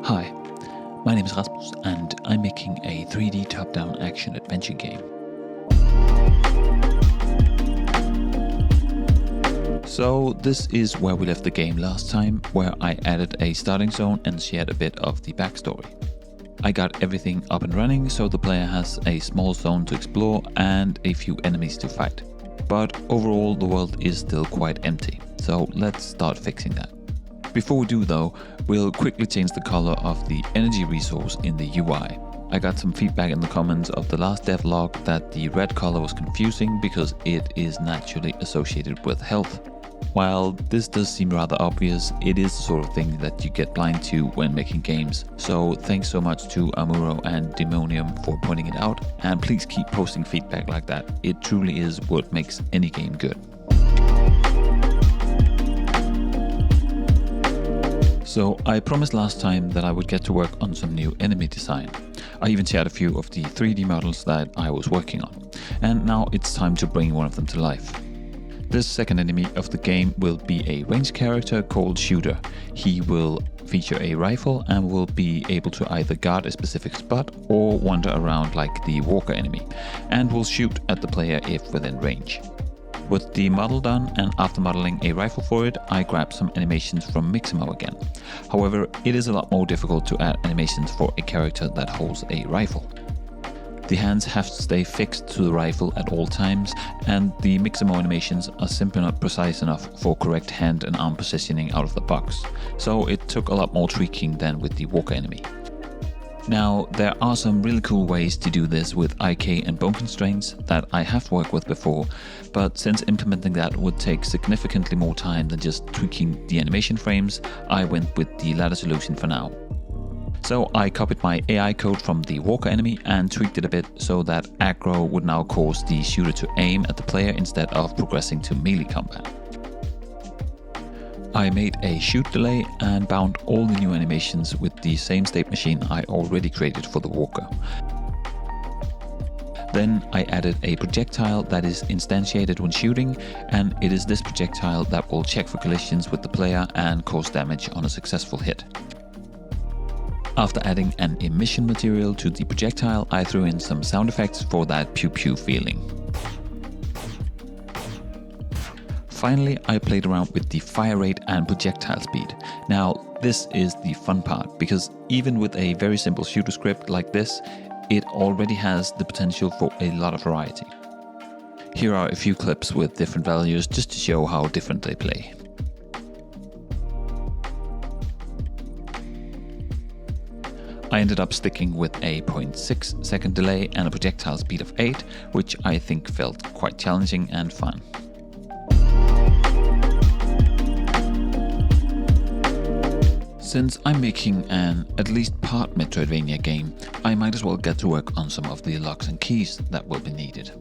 Hi, my name is Rasmus and I'm making a 3D top-down action adventure game. So this is where we left the game last time, where I added a starting zone and shared a bit of the backstory. I got everything up and running so the player has a small zone to explore and a few enemies to fight. But overall the world is still quite empty, so let's start fixing that. Before we do though, we'll quickly change the color of the energy resource in the UI. I got some feedback in the comments of the last devlog that the red color was confusing because it is naturally associated with health. While this does seem rather obvious, it is the sort of thing that you get blind to when making games. So thanks so much to Amuro and Demonium for pointing it out, and please keep posting feedback like that. It truly is what makes any game good. So I promised last time that I would get to work on some new enemy design. I even shared a few of the 3D models that I was working on, and now it's time to bring one of them to life. This second enemy of the game will be a ranged character called Shooter. He will feature a rifle and will be able to either guard a specific spot or wander around like the walker enemy, and will shoot at the player if within range. With the model done and after modeling a rifle for it, I grabbed some animations from Mixamo again. However, it is a lot more difficult to add animations for a character that holds a rifle. The hands have to stay fixed to the rifle at all times, and the Mixamo animations are simply not precise enough for correct hand and arm positioning out of the box, so it took a lot more tweaking than with the walker enemy. Now, there are some really cool ways to do this with IK and bone constraints that I have worked with before, but since implementing that would take significantly more time than just tweaking the animation frames, I went with the latter solution for now. So I copied my AI code from the walker enemy and tweaked it a bit so that aggro would now cause the shooter to aim at the player instead of progressing to melee combat. I made a shoot delay and bound all the new animations with the same state machine I already created for the walker. Then I added a projectile that is instantiated when shooting, and it is this projectile that will check for collisions with the player and cause damage on a successful hit. After adding an emission material to the projectile, I threw in some sound effects for that pew pew feeling. Finally, I played around with the fire rate and projectile speed. Now, this is the fun part, because even with a very simple shooter script like this, it already has the potential for a lot of variety. Here are a few clips with different values just to show how different they play. I ended up sticking with a 0.6 second delay and a projectile speed of 8, which I think felt quite challenging and fun. Since I'm making an at least part Metroidvania game, I might as well get to work on some of the locks and keys that will be needed.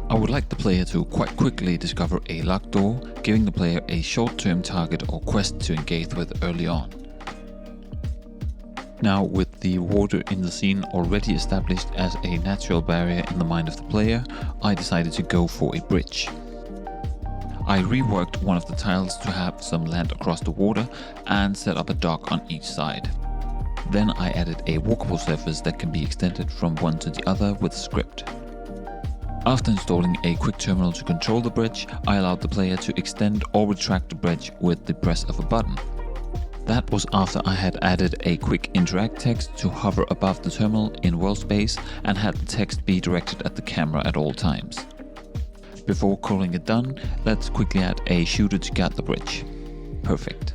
I would like the player to quite quickly discover a locked door, giving the player a short-term target or quest to engage with early on. Now, with the water in the scene already established as a natural barrier in the mind of the player, I decided to go for a bridge. I reworked one of the tiles to have some land across the water and set up a dock on each side. Then I added a walkable surface that can be extended from one to the other with a script. After installing a quick terminal to control the bridge, I allowed the player to extend or retract the bridge with the press of a button. That was after I had added a quick interact text to hover above the terminal in world space and had the text be directed at the camera at all times. Before calling it done, let's quickly add a shooter to guard the bridge. Perfect.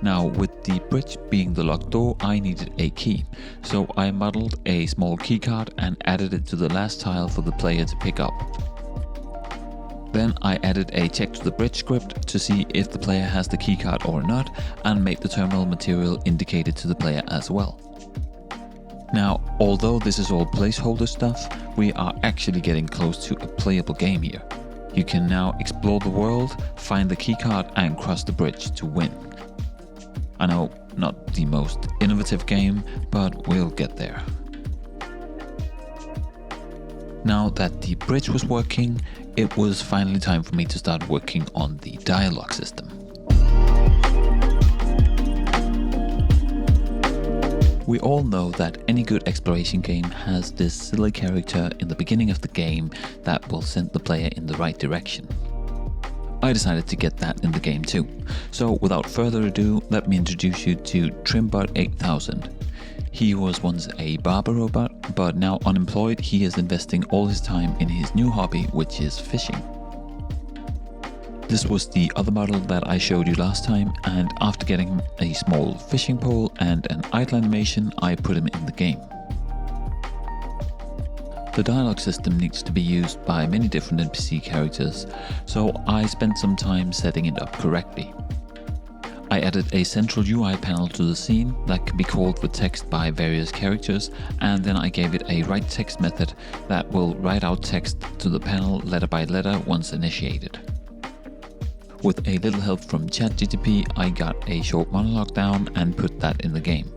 Now, with the bridge being the locked door, I needed a key, so I modeled a small keycard and added it to the last tile for the player to pick up. Then I added a check to the bridge script to see if the player has the keycard or not, and made the terminal material indicated to the player as well. Now, although this is all placeholder stuff, we are actually getting close to a playable game here. You can now explore the world, find the keycard and cross the bridge to win. I know, not the most innovative game, but we'll get there. Now that the bridge was working, it was finally time for me to start working on the dialogue system. We all know that any good exploration game has this silly character in the beginning of the game that will send the player in the right direction. I decided to get that in the game too. So without further ado, let me introduce you to Trimbot 8000. He was once a barber robot, but now unemployed, he is investing all his time in his new hobby, which is fishing. This was the other model that I showed you last time, and after getting a small fishing pole and an idle animation, I put him in the game. The dialogue system needs to be used by many different NPC characters, so I spent some time setting it up correctly. I added a central UI panel to the scene that can be called with text by various characters, and then I gave it a write text method that will write out text to the panel letter by letter once initiated. With a little help from ChatGPT, I got a short monologue down and put that in the game.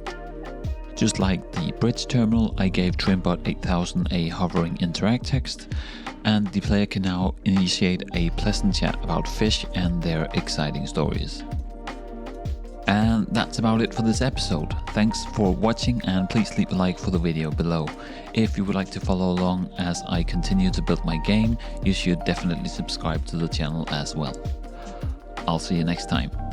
Just like the bridge terminal, I gave Trimbot 8000 a hovering interact text, and the player can now initiate a pleasant chat about fish and their exciting stories. And that's about it for this episode. Thanks for watching, and please leave a like for the video below. If you would like to follow along as I continue to build my game, you should definitely subscribe to the channel as well. I'll see you next time.